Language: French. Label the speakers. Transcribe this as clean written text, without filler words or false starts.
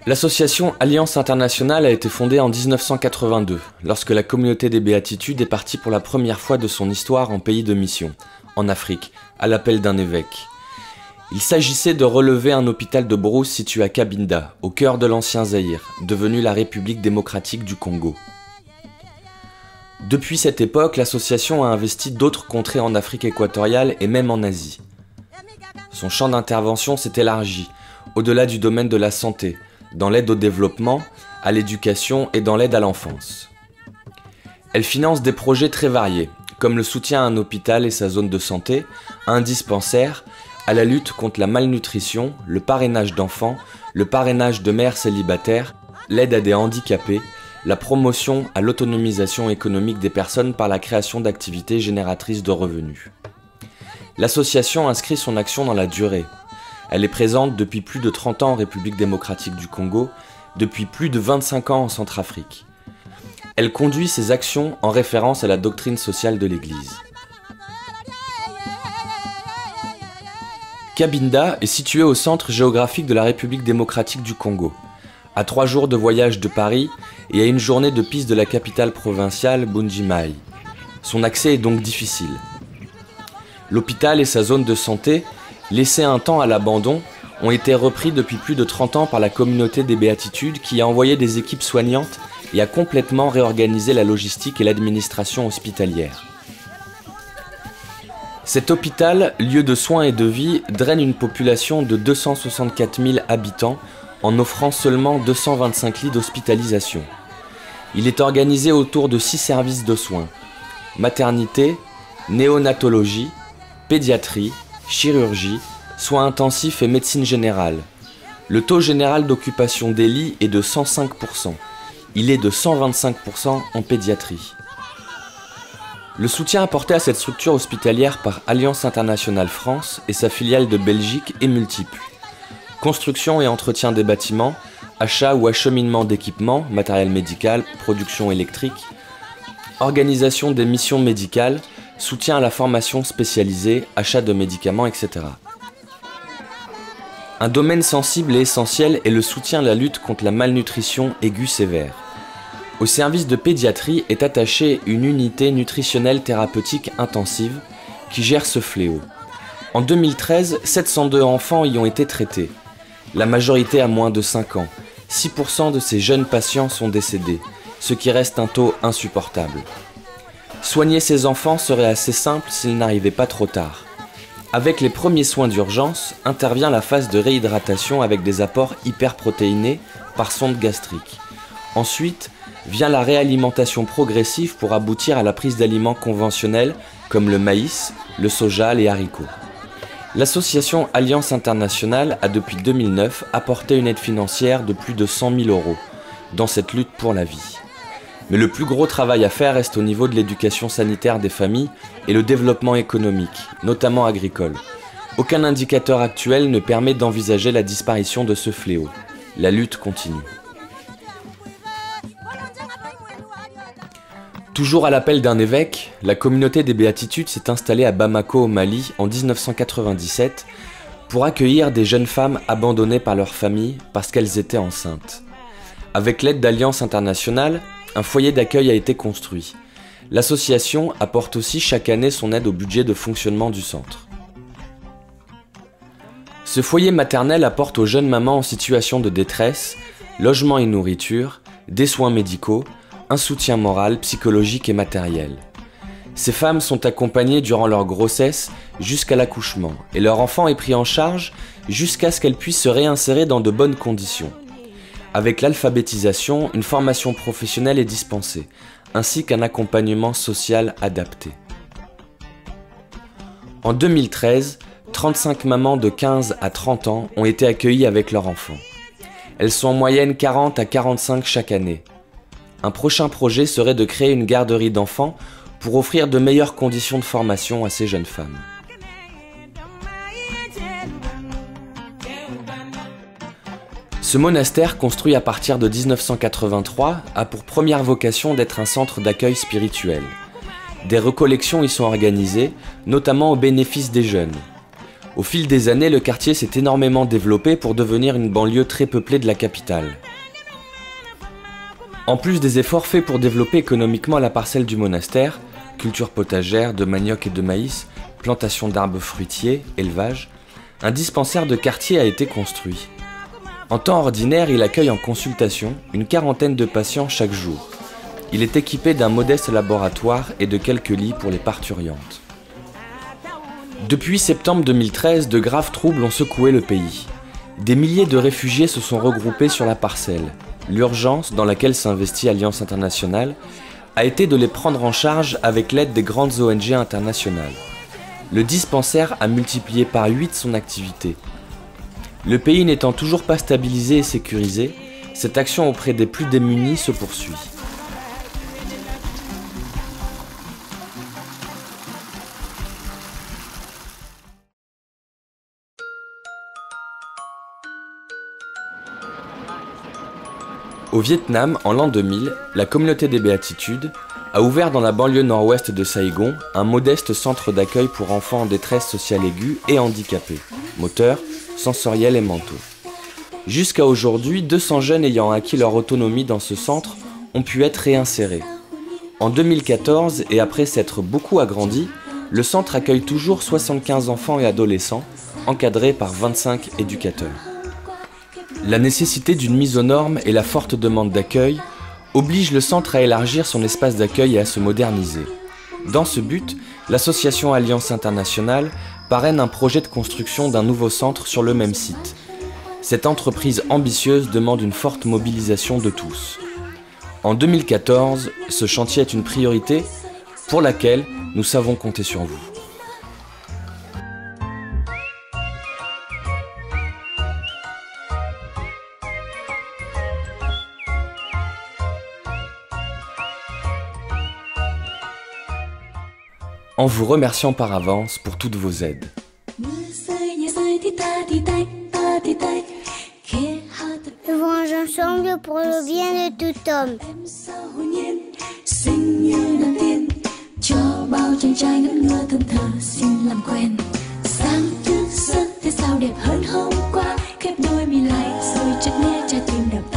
Speaker 1: L'association Alliance Internationale a été fondée en 1982, lorsque la communauté des Béatitudes est partie pour la première fois de son histoire en pays de mission, en Afrique, à l'appel d'un évêque. Il s'agissait de relever un hôpital de brousse situé à Cabinda, au cœur de l'ancien Zaïre, devenu la République démocratique du Congo. Depuis cette époque, l'association a investi d'autres contrées en Afrique équatoriale et même en Asie. Son champ d'intervention s'est élargi, au-delà du domaine de la santé, dans l'aide au développement, à l'éducation et dans l'aide à l'enfance. Elle finance des projets très variés, comme le soutien à un hôpital et sa zone de santé, à un dispensaire, à la lutte contre la malnutrition, le parrainage d'enfants, le parrainage de mères célibataires, l'aide à des handicapés, la promotion à l'autonomisation économique des personnes par la création d'activités génératrices de revenus. L'association inscrit son action dans la durée. Elle est présente depuis plus de 30 ans en République démocratique du Congo, depuis plus de 25 ans en Centrafrique. Elle conduit ses actions en référence à la doctrine sociale de l'Église. Cabinda est situé au centre géographique de la République démocratique du Congo, à 3 jours de voyage de Paris et à 1 journée de piste de la capitale provinciale Bunji-Mayi. Son accès est donc difficile. L'hôpital et sa zone de santé, laissés un temps à l'abandon, ont été repris depuis plus de 30 ans par la communauté des Béatitudes qui a envoyé des équipes soignantes et a complètement réorganisé la logistique et l'administration hospitalière. Cet hôpital, lieu de soins et de vie, draine une population de 264 000 habitants en offrant seulement 225 lits d'hospitalisation. Il est organisé autour de 6 services de soins: maternité, néonatologie, pédiatrie, chirurgie, soins intensifs et médecine générale. Le taux général d'occupation des lits est de 105%. Il est de 125% en pédiatrie. Le soutien apporté à cette structure hospitalière par Alliance Internationale France et sa filiale de Belgique est multiple. Construction et entretien des bâtiments, achat ou acheminement d'équipements, matériel médical, production électrique, organisation des missions médicales, soutien à la formation spécialisée, achat de médicaments, etc. Un domaine sensible et essentiel est le soutien à la lutte contre la malnutrition aiguë sévère. Au service de pédiatrie est attachée une unité nutritionnelle thérapeutique intensive qui gère ce fléau. En 2013, 702 enfants y ont été traités. La majorité a moins de 5 ans. 6% de ces jeunes patients sont décédés, ce qui reste un taux insupportable. Soigner ces enfants serait assez simple s'ils n'arrivaient pas trop tard. Avec les premiers soins d'urgence, intervient la phase de réhydratation avec des apports hyperprotéinés par sonde gastrique. Ensuite, vient la réalimentation progressive pour aboutir à la prise d'aliments conventionnels comme le maïs, le soja, les haricots. L'association Alliance Internationale a depuis 2009 apporté une aide financière de plus de 100 000 € dans cette lutte pour la vie. Mais le plus gros travail à faire reste au niveau de l'éducation sanitaire des familles et le développement économique, notamment agricole. Aucun indicateur actuel ne permet d'envisager la disparition de ce fléau. La lutte continue. Toujours à l'appel d'un évêque, la communauté des Béatitudes s'est installée à Bamako au Mali en 1997 pour accueillir des jeunes femmes abandonnées par leur famille parce qu'elles étaient enceintes. Avec l'aide d'Alliance Internationale, un foyer d'accueil a été construit. L'association apporte aussi chaque année son aide au budget de fonctionnement du centre. Ce foyer maternel apporte aux jeunes mamans en situation de détresse logement et nourriture, des soins médicaux, un soutien moral, psychologique et matériel. Ces femmes sont accompagnées durant leur grossesse jusqu'à l'accouchement et leur enfant est pris en charge jusqu'à ce qu'elles puissent se réinsérer dans de bonnes conditions. Avec l'alphabétisation, une formation professionnelle est dispensée, ainsi qu'un accompagnement social adapté. En 2013, 35 mamans de 15 à 30 ans ont été accueillies avec leurs enfants. Elles sont en moyenne 40 à 45 chaque année. Un prochain projet serait de créer une garderie d'enfants pour offrir de meilleures conditions de formation à ces jeunes femmes. Ce monastère, construit à partir de 1983, a pour première vocation d'être un centre d'accueil spirituel. Des recollections y sont organisées, notamment au bénéfice des jeunes. Au fil des années, le quartier s'est énormément développé pour devenir une banlieue très peuplée de la capitale. En plus des efforts faits pour développer économiquement la parcelle du monastère, culture potagère, de manioc et de maïs, plantation d'arbres fruitiers, élevage, un dispensaire de quartier a été construit. En temps ordinaire, il accueille en consultation une quarantaine de patients chaque jour. Il est équipé d'un modeste laboratoire et de quelques lits pour les parturiantes. Depuis septembre 2013, de graves troubles ont secoué le pays. Des milliers de réfugiés se sont regroupés sur la parcelle. L'urgence, dans laquelle s'investit Alliance Internationale, a été de les prendre en charge avec l'aide des grandes ONG internationales. Le dispensaire a multiplié par 8 son activité. Le pays n'étant toujours pas stabilisé et sécurisé, cette action auprès des plus démunis se poursuit. Au Vietnam, en l'an 2000, la communauté des Béatitudes a ouvert dans la banlieue nord-ouest de Saigon un modeste centre d'accueil pour enfants en détresse sociale aiguë et handicapés, moteurs, sensoriels et mentaux. Jusqu'à aujourd'hui, 200 jeunes ayant acquis leur autonomie dans ce centre ont pu être réinsérés. En 2014, et après s'être beaucoup agrandi, le centre accueille toujours 75 enfants et adolescents, encadrés par 25 éducateurs. La nécessité d'une mise aux normes et la forte demande d'accueil obligent le centre à élargir son espace d'accueil et à se moderniser. Dans ce but, l'association Alliance Internationale parraine un projet de construction d'un nouveau centre sur le même site. Cette entreprise ambitieuse demande une forte mobilisation de tous. En 2014, ce chantier est une priorité pour laquelle nous savons compter sur vous. En vous remerciant par avance pour toutes vos aides.
Speaker 2: Œuvrons ensemble pour le bien de tout homme.
Speaker 3: Xinh như nàng tiên, cho bao chàng trai ngất ngơ thẫn thờ xin làm quen. Sáng thức giấc thế sao đẹp hơn hôm qua, khép đôi mi lại rồi chợt nghe trái tim đập.